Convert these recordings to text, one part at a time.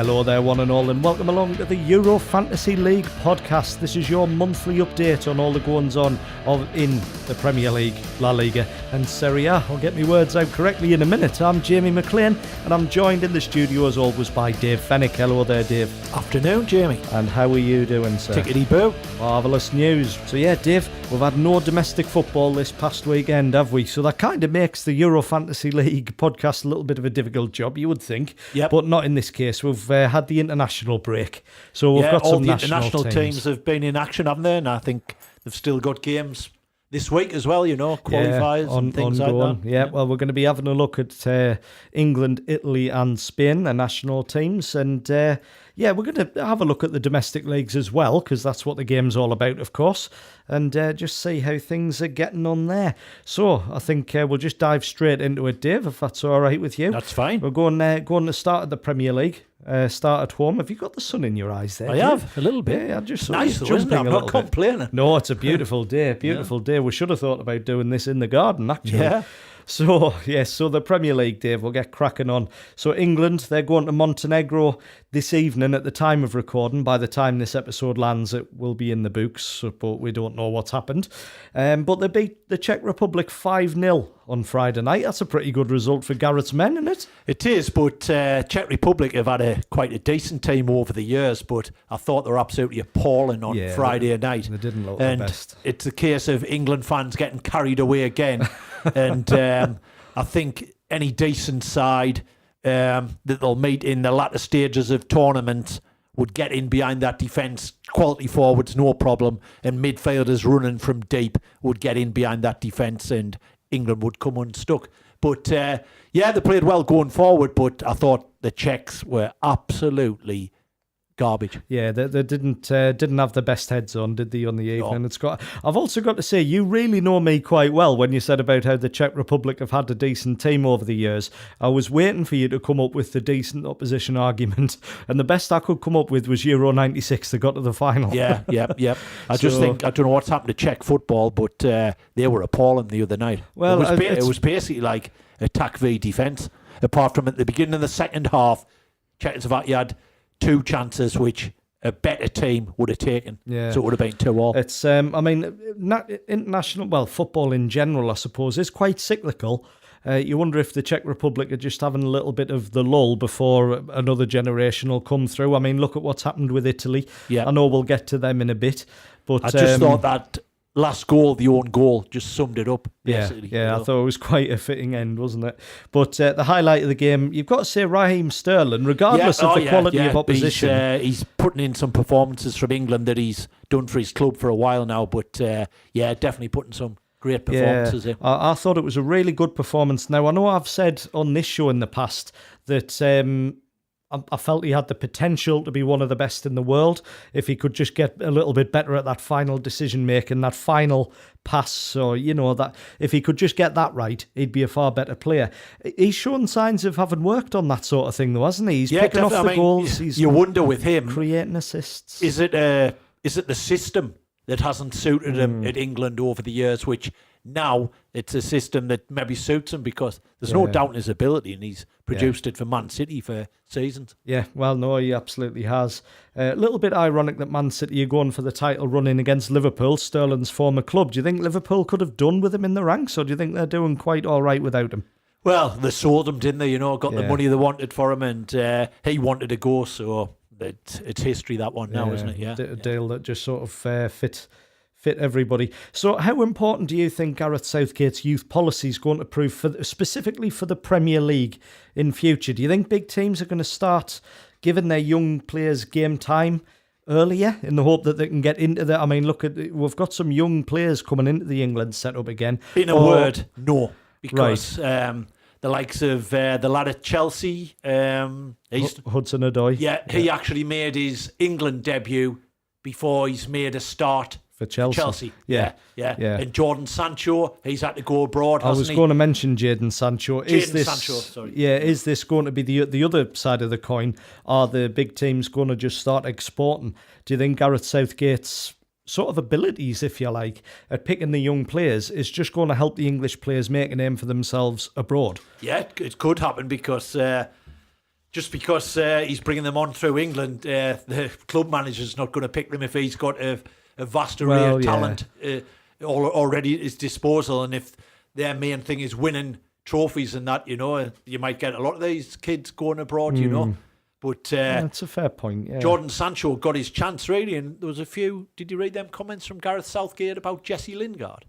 Hello there, one and all, and welcome along to the Euro Fantasy League podcast. This is your monthly update on all the goings-on in the Premier League, La Liga and Serie A. I'll get my words out correctly in a minute. I'm Jamie McLean, and I'm joined in the studio as always by Dave Fennick. Hello there, Dave. Afternoon, Jamie. And how are you doing, sir? Tickety-boo. Marvellous news. So yeah, Dave, we've had no domestic football this past weekend, have we? So that kind of makes the Euro Fantasy League podcast a little bit of a difficult job, you would think. Yep. But not in this case. We've had the international break. So we've got some international teams have been in action, haven't they? And I think they've still got games this week as well, you know, qualifiers and things ongoing. like that. Yeah, well, we're going to be having a look at England, Italy and Spain, the national teams. And we're going to have a look at the domestic leagues as well, because that's what the game's all about, of course. And just see how things are getting on there. So I think we'll just dive straight into it, Dave, if that's all right with you. That's fine. We're going to start at the Premier League. Start at home. Have you got the sun in your eyes there? I have, a little bit. Yeah, I just nice, though, isn't it? I'm not complaining. No, it's a beautiful day. Beautiful day. We should have thought about doing this in the garden, actually. Yeah. So the Premier League, Dave, we'll get cracking on. So England, they're going to Montenegro this evening at the time of recording. By the time this episode lands, it will be in the books, but we don't know what's happened. But they beat the Czech Republic 5-0 on Friday night. That's a pretty good result for Garrett's men, isn't it? It is, but Czech Republic have had quite a decent team over the years, but I thought they were absolutely appalling on Friday night. They didn't look the best. It's a case of England fans getting carried away again. And I think any decent side that they'll meet in the latter stages of tournaments would get in behind that defence. Quality forwards, no problem. And midfielders running from deep would get in behind that defence and England would come unstuck. But they played well going forward, but I thought the Czechs were absolutely garbage. Yeah, they didn't have the best heads on, did they, on the evening? No. I've also got to say, you really know me quite well when you said about how the Czech Republic have had a decent team over the years. I was waiting for you to come up with the decent opposition argument, and the best I could come up with was Euro 96. They got to the final. Yeah. I don't know what's happened to Czech football, but they were appalling the other night. Well, it was basically like attack v defence, apart from at the beginning of the second half, Czechoslovakia had two chances which a better team would have taken. Yeah. So it would have been 2-2. It's, international, football in general, I suppose, is quite cyclical. You wonder if the Czech Republic are just having a little bit of the lull before another generation will come through. I mean, look at what's happened with Italy. Yeah. I know we'll get to them in a bit. But I just thought that last goal, the own goal, just summed it up, basically. Yeah, I thought it was quite a fitting end, wasn't it? But the highlight of the game, you've got to say Raheem Sterling, regardless of the quality of opposition. He's putting in some performances from England that he's done for his club for a while now, but definitely putting some great performances in. I thought it was a really good performance. Now, I know I've said on this show in the past that I felt he had the potential to be one of the best in the world if he could just get a little bit better at that final decision making, that final pass. So, that if he could just get that right, he'd be a far better player. He's shown signs of having worked on that sort of thing, though, hasn't he? He's picking off the goals. You wonder with him, creating assists. Is it the system that hasn't suited him at England over the years, which now it's a system that maybe suits him because there's no doubt in his ability, and he's produced it for Man City for seasons. Yeah, well, no, he absolutely has. A little bit ironic that Man City are going for the title run-in against Liverpool, Sterling's former club. Do you think Liverpool could have done with him in the ranks, or do you think they're doing quite all right without him? Well, they sold him, didn't they? Got the money they wanted for him, and he wanted to go, so it's history, that one now, isn't it? Yeah, a deal that just sort of fit everybody. So how important do you think Gareth Southgate's youth policy is going to prove, specifically for the Premier League in future? Do you think big teams are going to start giving their young players game time earlier in the hope that they can get into the... I mean, we've got some young players coming into the England setup again. In a word, no. Because the likes of the lad at Chelsea... Hudson-Odoi. Yeah, he actually made his England debut before he's made a start for Chelsea. Yeah. And Jordan Sancho, he's had to go abroad, hasn't he? I was going to mention Jadon Sancho. Is this going to be the other side of the coin? Are the big teams going to just start exporting? Do you think Gareth Southgate's sort of abilities, if you like, at picking the young players is just going to help the English players make a name for themselves abroad? Yeah, it could happen because... just because he's bringing them on through England, the club manager's not going to pick them if he's got a vast array of talent already at his disposal. And if their main thing is winning trophies and that, you might get a lot of these kids going abroad, But that's a fair point. Yeah. Jordan Sancho got his chance, really, and there was a few. Did you read them comments from Gareth Southgate about Jesse Lingard?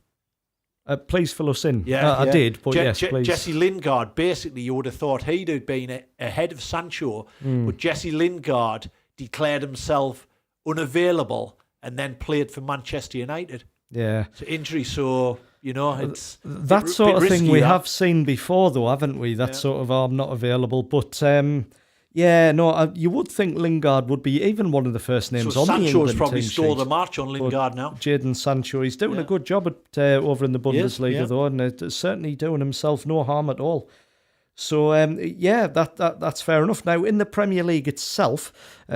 Please fill us in. Yeah, I did, but yes, please. Jesse Lingard, basically, you would have thought he'd have been ahead of Sancho, but Jesse Lingard declared himself unavailable and then played for Manchester United. Yeah. So injury, it's that sort of thing we have seen before, though, haven't we? That sort of I'm not available, but. You would think Lingard would be even one of the first names so on Sancho's the England probably team stole sheet. the march on Lingard now. Jadon Sancho, he's doing a good job at over in the Bundesliga, though, and certainly doing himself no harm at all. So, that's fair enough. Now, in the Premier League itself,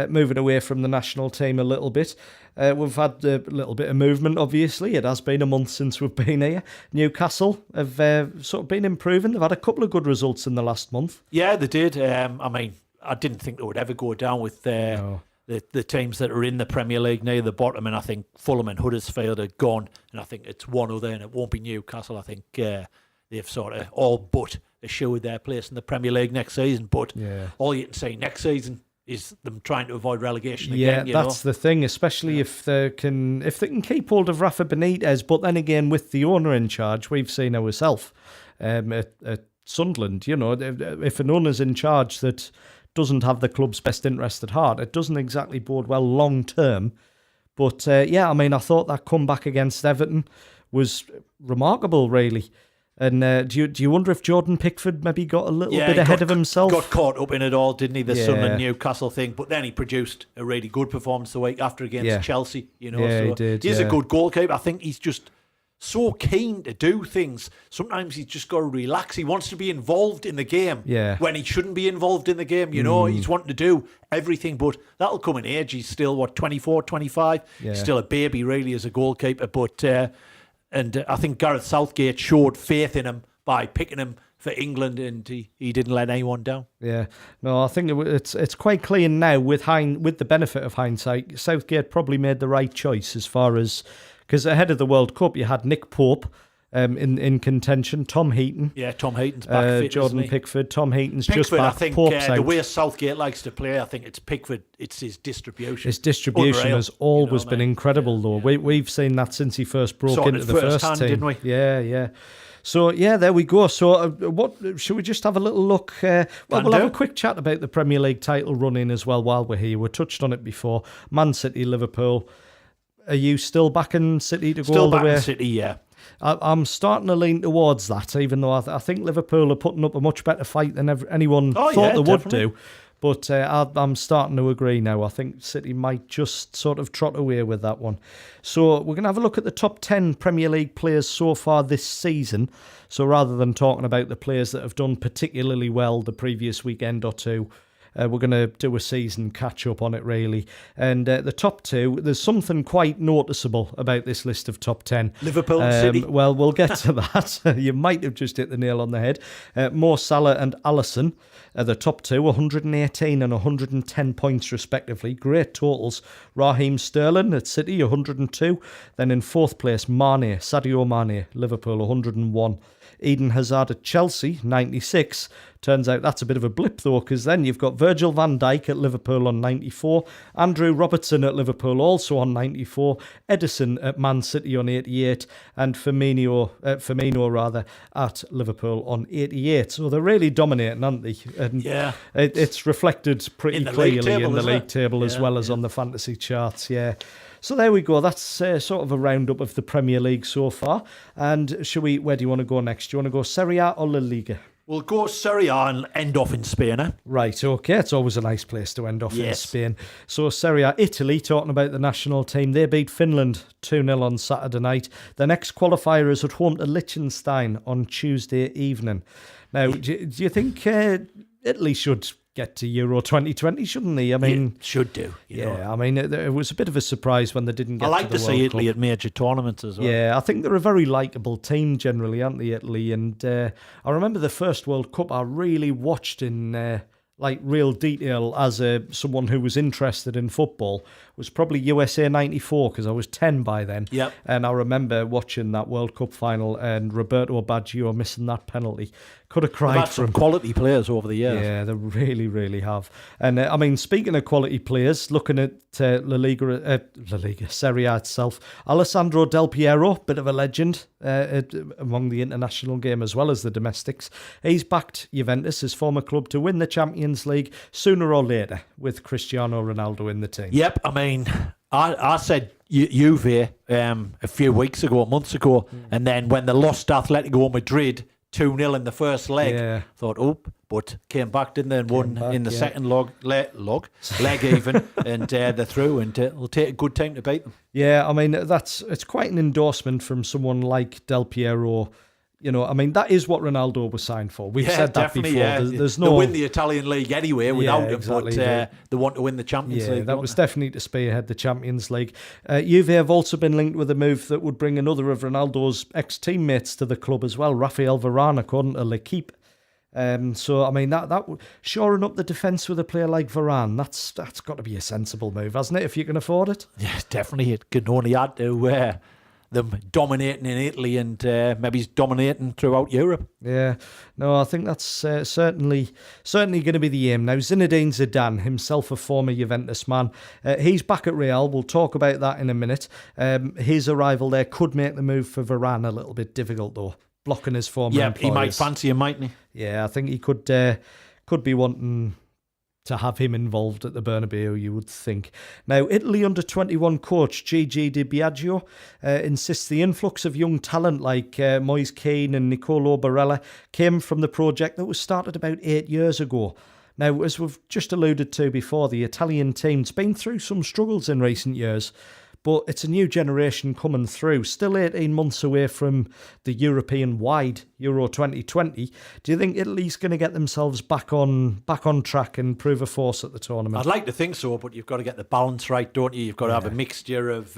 moving away from the national team a little bit, we've had a little bit of movement, obviously. It has been a month since we've been here. Newcastle have sort of been improving. They've had a couple of good results in the last month. Yeah, they did. I didn't think they would ever go down with the teams that are in the Premier League near the bottom, and I think Fulham and Huddersfield are gone, and I think it's one other, and it won't be Newcastle. I think they've sort of all but assured their place in the Premier League next season, but all you can say next season is them trying to avoid relegation again. Yeah, that's the thing, especially if they can keep hold of Rafa Benitez, but then again, with the owner in charge, we've seen ourselves at Sunderland, if an owner's in charge that doesn't have the club's best interest at heart, it doesn't exactly bode well long term. But I thought that comeback against Everton was remarkable, really. And do you wonder if Jordan Pickford maybe got a little bit ahead of himself? Got caught up in it all, didn't he? The Sunderland Newcastle thing. But then he produced a really good performance the week after against Chelsea. He did. He's a good goalkeeper. I think he's just so keen to do things. Sometimes he's just got to relax. He wants to be involved in the game when he shouldn't be involved in the game. He's wanting to do everything, but that'll come in age. He's still, 24, 25? He's still a baby, really, as a goalkeeper. But and I think Gareth Southgate showed faith in him by picking him for England, and he didn't let anyone down. Yeah, no, I think it's quite clear now with the benefit of hindsight, Southgate probably made the right choice as far as. Because ahead of the World Cup, you had Nick Pope in contention, Tom Heaton. Yeah, Tom Heaton's back fit, Jordan Pickford. Tom Heaton's just back. I think Pope's out. The way Southgate likes to play, I think it's Pickford. It's his distribution. His distribution has always been incredible, though. Yeah. We've seen that since he first broke into the first team, didn't we? Yeah. So, there we go. So, what should we just have a little look? We'll have a quick chat about the Premier League title run-in as well while we're here. We touched on it before. Man City, Liverpool. Are you still backing City to go all the way? Still backing City, yeah. I'm starting to lean towards that, even though I think Liverpool are putting up a much better fight than anyone thought they would do. But I'm starting to agree now. I think City might just sort of trot away with that one. So we're going to have a look at the top 10 Premier League players so far this season. So rather than talking about the players that have done particularly well the previous weekend or two, we're going to do a season catch-up on it, really. And the top two, there's something quite noticeable about this list of top 10. Liverpool and City. Well, we'll get to that. You might have just hit the nail on the head. Mo Salah and Alisson are the top two, 118 and 110 points, respectively. Great totals. Raheem Sterling at City, 102. Then in fourth place, Sadio Mane, Liverpool, 101. Eden Hazard at Chelsea, 96. Turns out that's a bit of a blip, though, because then you've got Virgil van Dijk at Liverpool on 94. Andrew Robertson at Liverpool also on 94. Edison at Man City on 88. And Firmino at Liverpool on 88. So they're really dominating, aren't they? And it's reflected pretty clearly in the league table as well as on the fantasy charts, So there we go. That's sort of a roundup of the Premier League so far. And where do you want to go next? Do you want to go Serie A or La Liga? We'll go Serie A and end off in Spain, eh? Right, okay. It's always a nice place to end off in Spain. So Serie A, Italy, talking about the national team. They beat Finland 2-0 on Saturday night. The next qualifier is at home to Liechtenstein on Tuesday evening. Now, do you think Italy should get to Euro 2020, shouldn't they? I mean, should do. You know. I mean, it was a bit of a surprise when they didn't get to the World Cup. I like to see Italy at major tournaments as well. Yeah, I think they're a very likeable team generally, aren't they, Italy? And I remember the first World Cup I really watched in like real detail as someone who was interested in football was probably USA 94, because I was 10 by then. Yep. And I remember watching that World Cup final and Roberto Baggio missing that penalty. Could have cried They've had for some him. quality players over the years. Yeah, they really, really have. And I mean, speaking of quality players, looking at La Liga, Serie A itself, Alessandro Del Piero, bit of a legend among the international game as well as the domestics. He's backed Juventus, his former club, to win the Champions League sooner or later with Cristiano Ronaldo in the team. Yep, I mean, I said Juve a few weeks ago, months ago, and then when they lost Atletico Madrid 2-0 in the first leg, thought, but came back, didn't they, and won in the second leg even, and they're through, and it'll take a good time to beat them. Yeah, I mean, it's quite an endorsement from someone like Del Piero. You know, I mean, that is what Ronaldo was signed for. We've said that before. Yeah. There's no... They win the Italian league anyway without him, but they want to win the Champions League. That was definitely to spearhead the Champions League. Juve have also been linked with a move that would bring another of Ronaldo's ex-teammates to the club as well, Rafael Varane, according to L'Equipe. So, I mean, that shoring up the defence with a player like Varane, that's got to be a sensible move, hasn't it, if you can afford it? Yeah, definitely. It can only add to... them dominating in Italy and maybe dominating throughout Europe. Yeah, no, I think that's certainly going to be the aim. Now, Zinedine Zidane, himself a former Juventus man, he's back at Real. We'll talk about that in a minute. His arrival there could make the move for Varane a little bit difficult, though, blocking his former employers. He might fancy him, mightn't he? Yeah, I think he could be wanting to have him involved at the Bernabeu, you would think. Now, Italy under-21 coach Gigi Di Biagio insists the influx of young talent like Moise Kean and Nicolo Barella came from the project that was started about 8 years ago. Now, as we've just alluded to before, the Italian team's been through some struggles in recent years, but it's a new generation coming through. Still 18 months away from the European-wide Euro 2020. Do you think Italy's going to get themselves back on track and prove a force at the tournament? I'd like to think so, but you've got to get the balance right, don't you? You've got to have a mixture of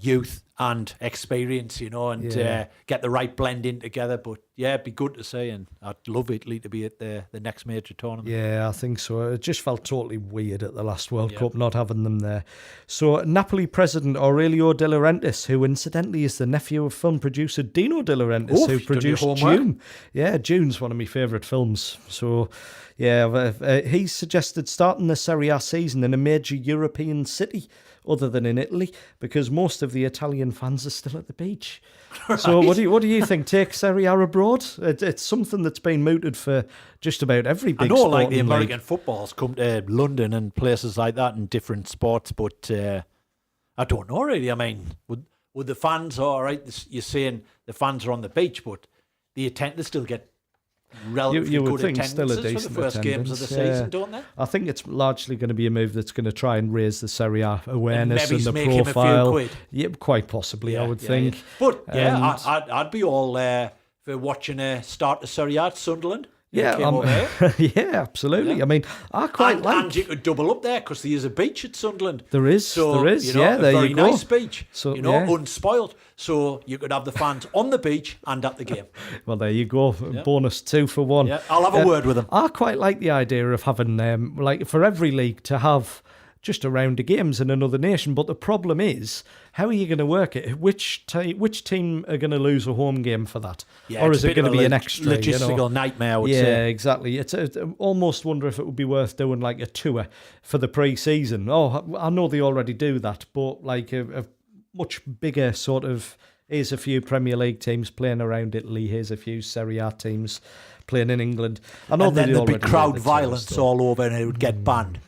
youth and experience, and get the right blend in together. But yeah, it'd be good to see, and I'd love Italy to be at the next major tournament. Yeah, I think so. It just felt totally weird at the last World Cup not having them there. So Napoli president Aurelio De Laurentiis, who incidentally is the nephew of film producer Dino De Laurentiis, who produced Dune. Yeah, Dune's one of my favourite films. So yeah, he suggested starting the Serie A season in a major European city other than in Italy, because most of the Italian fans are still at the beach. Right. So what do you think? Take Serie A abroad? It's something that's been mooted for just about every big sport. I know, like the American footballs come to London and places like that in different sports, but I don't know really. I mean, would the fans, all right, you're saying the fans are on the beach, but they still get relatively you would good think attendances still a for decent the first games of the season, don't they? I think it's largely going to be a move that's going to try and raise the Serie A awareness and the make profile. Him a few quid. Yeah, quite possibly, I would think. Yeah. But I'd be all for watching a start to Serie A at Sunderland. Yeah, yeah, absolutely. Yeah. I mean, I quite like... And you could double up there because there is a beach at Sunderland. There is. So, there very you go. Nice beach, so, unspoiled. So you could have the fans on the beach and at the game. Well, there you go. Yeah. Bonus 2 for 1. Yeah, I'll have a word with them. I quite like the idea of having, like, for every league to have just a round of games in another nation. But the problem is, how are you going to work it? Which team are going to lose a home game for that? Yeah, or is it going to be an extra logistical nightmare? I would say. Yeah, exactly. It's almost wonder if it would be worth doing like a tour for the pre-season. Oh, I know they already do that, but like a much bigger sort of. Here's a few Premier League teams playing around Italy. Here's a few Serie A teams playing in England. I know and then there'd be crowd violence all over and it would get banned.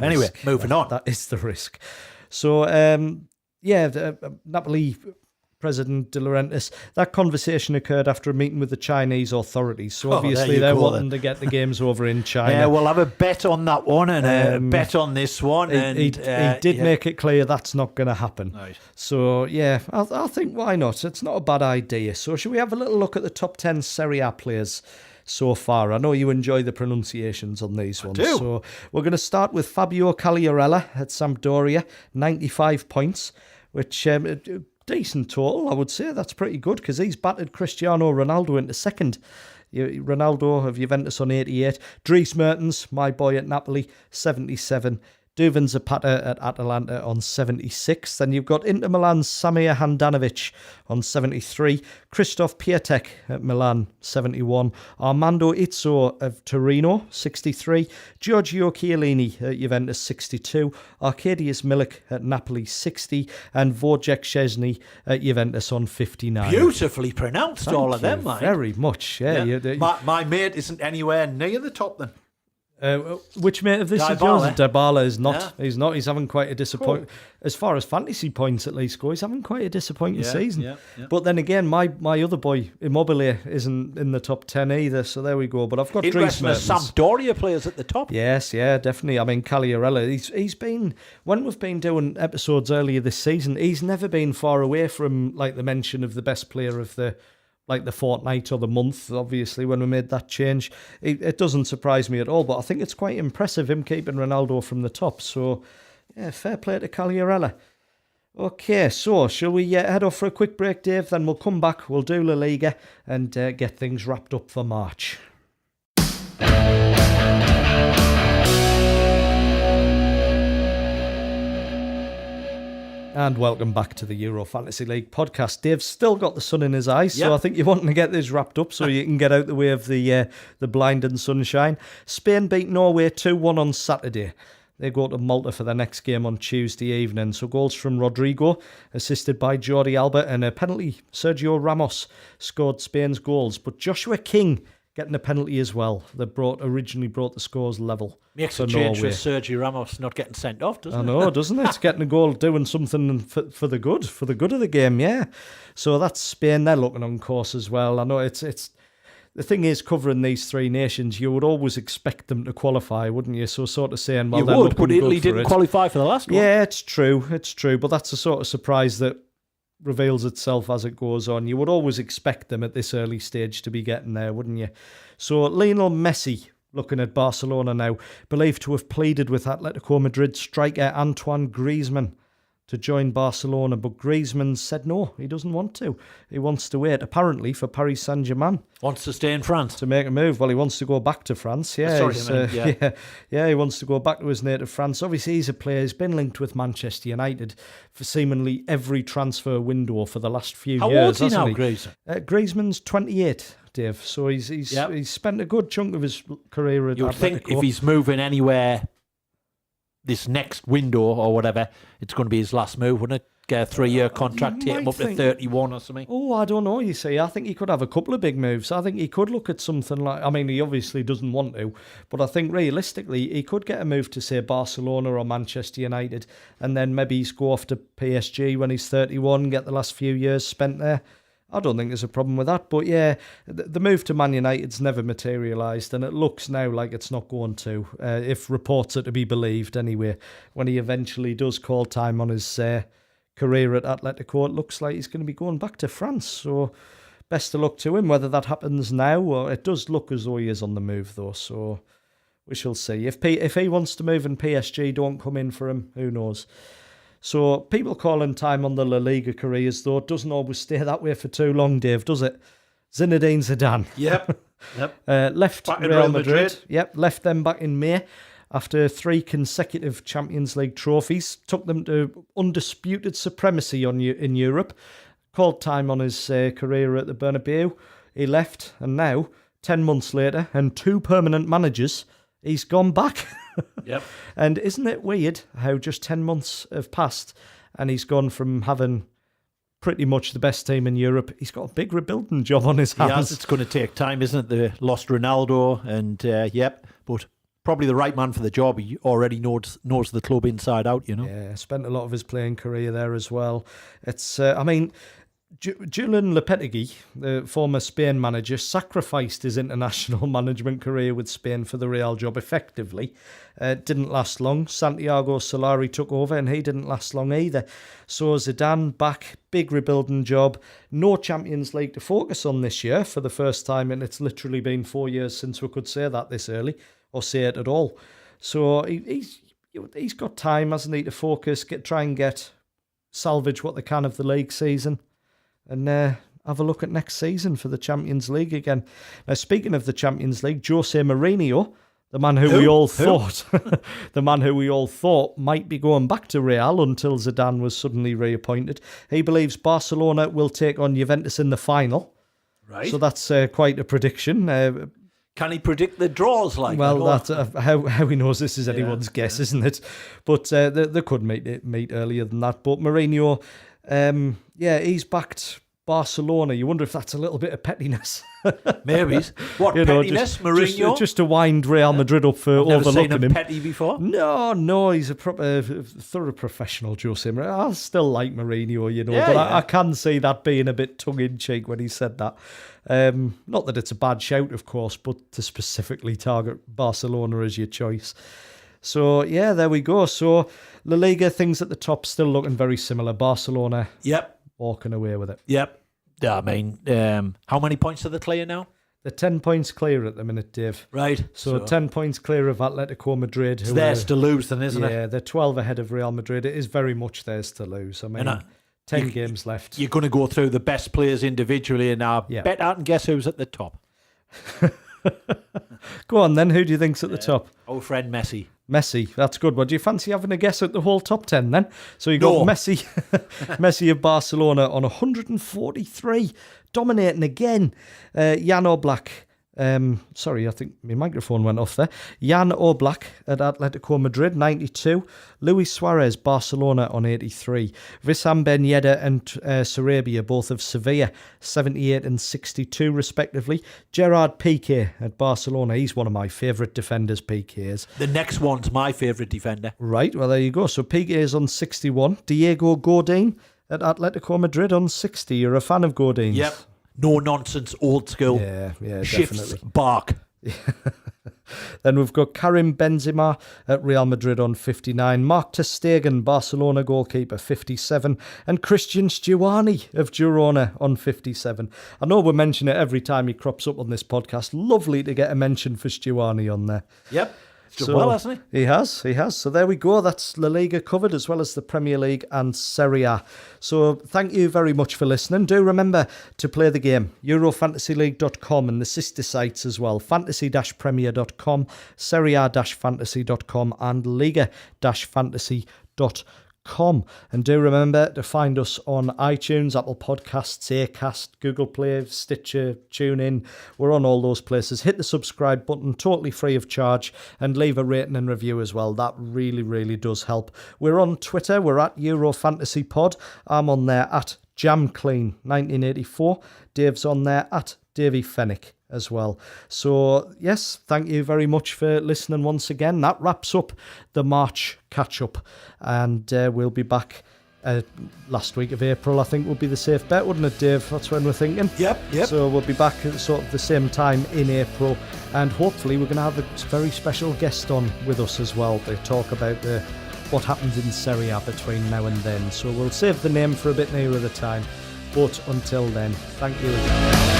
Anyway, moving on. That is the risk. So, Napoli President De Laurentiis, that conversation occurred after a meeting with the Chinese authorities. So obviously they're wanting to get the games over in China. Yeah, we'll have a bet on that one and a bet on this one. He did make it clear that's not going to happen. Right. So, yeah, I think why not? It's not a bad idea. So should we have a little look at the top 10 Serie A players so far? I know you enjoy the pronunciations on these ones. So we're going to start with Fabio Cagliarella at Sampdoria, 95 points, which... decent total, I would say. That's pretty good because he's battered Cristiano Ronaldo into second. Ronaldo of Juventus on 88. Dries Mertens, my boy at Napoli, 77. Duvan Zapata at Atalanta on 76. Then you've got Inter Milan's Samir Handanovic on 73. Christoph Piatek at Milan, 71. Armando Izzo of Torino, 63. Giorgio Chiellini at Juventus, 62. Arkadiusz Milik at Napoli, 60. And Wojciech Szczesny at Juventus on 59. Beautifully pronounced, Thank all of you them, mate. very much, yeah. My mate isn't anywhere near the top then. Which mate of this is Dybala. yours? Dybala is not. Yeah. He's not. He's having quite a disappointing. As far as fantasy points at least go, he's having quite a disappointing season. Yeah. But then again, my other boy Immobile isn't in the top 10 either. So there we go. But I've got Dries Interesting, Mertens. Sampdoria players at the top. Yes, yeah, definitely. I mean, Cagliarella, he's been, when we've been doing episodes earlier this season, he's never been far away from like the mention of the best player of the fortnight or the month, obviously, when we made that change. It doesn't surprise me at all, but I think it's quite impressive him keeping Ronaldo from the top. So, yeah, fair play to Cagliarella. Okay, so shall we head off for a quick break, Dave? Then we'll come back, we'll do La Liga and get things wrapped up for March. And welcome back to the Euro Fantasy League podcast. Dave's still got the sun in his eyes, so I think you're wanting to get this wrapped up so you can get out the way of the blinding sunshine. Spain beat Norway 2-1 on Saturday. They go to Malta for their next game on Tuesday evening. So goals from Rodrigo, assisted by Jordi Alba, and a penalty. Sergio Ramos scored Spain's goals, but Joshua King getting a penalty as well that originally brought the scores level. Makes a change for Sergio Ramos not getting sent off, doesn't it? I know, doesn't it? Getting a goal, doing something for the good of the game, yeah. So that's Spain. They're looking on course as well. I know it's the thing is, covering these three nations, you would always expect them to qualify, wouldn't you? So sort of saying, well, you they're would, looking but Italy good for didn't it. qualify for the last one. Yeah, it's true, but that's a sort of surprise that reveals itself as it goes on. You would always expect them at this early stage to be getting there, wouldn't you? So Lionel Messi, looking at Barcelona now, believed to have pleaded with Atletico Madrid striker Antoine Griezmann to join Barcelona, but Griezmann said no, he doesn't want to. He wants to wait, apparently, for Paris Saint-Germain Wants to stay in France. to make a move. Well, he wants to go back to France. Yeah, he wants to go back to his native France. Obviously, he's a player. He's been linked with Manchester United for seemingly every transfer window for the last few How years. old's he now, hasn't Griezmann? Griezmann's 28, Dave. So he's spent a good chunk of his career at You would think Atletico. if he's moving anywhere this next window or whatever, it's going to be his last move, wouldn't it? Get a 3-year contract, take him might up to think- 31 or something. Oh, I don't know, you see. I think he could have a couple of big moves. I think he could look at something like... I mean, he obviously doesn't want to, but I think realistically, he could get a move to, say, Barcelona or Manchester United, and then maybe he's go off to PSG when he's 31, get the last few years spent there. I don't think there's a problem with that. But yeah, the move to Man United's never materialised, and it looks now like it's not going to, if reports are to be believed anyway. When he eventually does call time on his career at Atletico, it looks like he's going to be going back to France. So best of luck to him, whether that happens now, or it does look as though he is on the move though. So we shall see. If he wants to move and PSG don't come in for him, who knows? So people calling time on the La Liga careers, though, it doesn't always stay that way for too long, Dave, does it? Zinedine Zidane. Yep. Left Back in Real Real Madrid. Madrid. Yep, left them back in May after 3 consecutive Champions League trophies. Took them to undisputed supremacy in Europe. Called time on his career at the Bernabeu. He left, and now, 10 months later, and 2 permanent managers, he's gone back. Yep. And isn't it weird how just 10 months have passed and he's gone from having pretty much the best team in Europe, he's got a big rebuilding job on his hands. Yes, it's going to take time, isn't it? They lost Ronaldo, and but probably the right man for the job. He already knows the club inside out, you know. Yeah, spent a lot of his playing career there as well. It's, Julian Lopetegui, the former Spain manager, sacrificed his international management career with Spain for the Real job effectively. Didn't last long. Santiago Solari took over and he didn't last long either. So Zidane back, big rebuilding job. No Champions League to focus on this year for the first time, and it's literally been 4 years since we could say that this early or say it at all. So he's got time, hasn't he, to focus, try and get salvage what they can of the league season and have a look at next season for the Champions League again. Now, speaking of the Champions League, Jose Mourinho, the man who we all thought, the man who we all thought might be going back to Real until Zidane was suddenly reappointed. He believes Barcelona will take on Juventus in the final. Right. So that's quite a prediction. Can he predict the draws? Well, that's how he knows this is anyone's guess, isn't it? But they could meet earlier than that. But Mourinho, he's backed Barcelona. You wonder if that's a little bit of pettiness. Maybe. What, pettiness? Mourinho? Just to wind Real Madrid up for overlooking seen him him. Petty before? No, he's a proper, thorough professional, Jose Mourinho. I still like Mourinho, but yeah. I can see that being a bit tongue-in-cheek when he said that. Not that it's a bad shout, of course, but to specifically target Barcelona as your choice. So, yeah, there we go. So, La Liga, things at the top still looking very similar. Barcelona walking away with it. Yep. I mean, how many points are they clear now? They're 10 points clear at the minute, Dave. Right. So 10 points clear of Atletico Madrid. It's theirs to lose then, isn't it? Yeah, they're 12 ahead of Real Madrid. It is very much theirs to lose. I mean, 10 games left. You're going to go through the best players individually, and I bet I can guess who's at the top. Go on then, who do you think's at the top? Old friend Messi. Messi, that's good. Well, do you fancy having a guess at the whole top 10 then? So you got Messi, Messi of Barcelona on 143, dominating again. Jan Oblak, sorry, I think my microphone went off there. Jan Oblak at Atletico Madrid, 92. Luis Suarez, Barcelona on 83. Wissam Ben Yedder and Sarabia, both of Sevilla, 78 and 62 respectively. Gerard Piqué at Barcelona, he's one of my favourite defenders, Piqué is. The next one's my favourite defender. Right, well there you go. So Piqué is on 61. Diego Godin at Atletico Madrid on 60. You're a fan of Godin's? Yep. No nonsense, old school. Yeah, Shifts, definitely. bark. Then we've got Karim Benzema at Real Madrid on 59. Mark ter Stegen, Barcelona goalkeeper, 57. And Christian Stuani of Girona on 57. I know we mention it every time he crops up on this podcast. Lovely to get a mention for Stuani on there. Yep. Done well, hasn't he? He has. So there we go. That's La Liga covered, as well as the Premier League and Serie A. So thank you very much for listening. Do remember to play the game. Eurofantasyleague.com and the sister sites as well. Fantasy-Premier.com, Serie A-Fantasy.com and Liga-Fantasy.com. And do remember to find us on iTunes, Apple Podcasts, Acast, Google Play, Stitcher, TuneIn. We're on all those places. Hit the subscribe button, totally free of charge, and leave a rating and review as well. That really, really does help. We're on Twitter. We're at EuroFantasyPod. I'm on there at JamClean1984. Dave's on there at Davey Fennick as well. So yes, thank you very much for listening once again. That wraps up the March catch-up, and we'll be back last week of April. I think would be the safe bet, wouldn't it, Dave? That's when we're thinking. Yep. So we'll be back at sort of the same time in April, and hopefully we're going to have a very special guest on with us as well to talk about what happens in Serie A between now and then. So we'll save the name for a bit nearer the time, but until then, thank you again.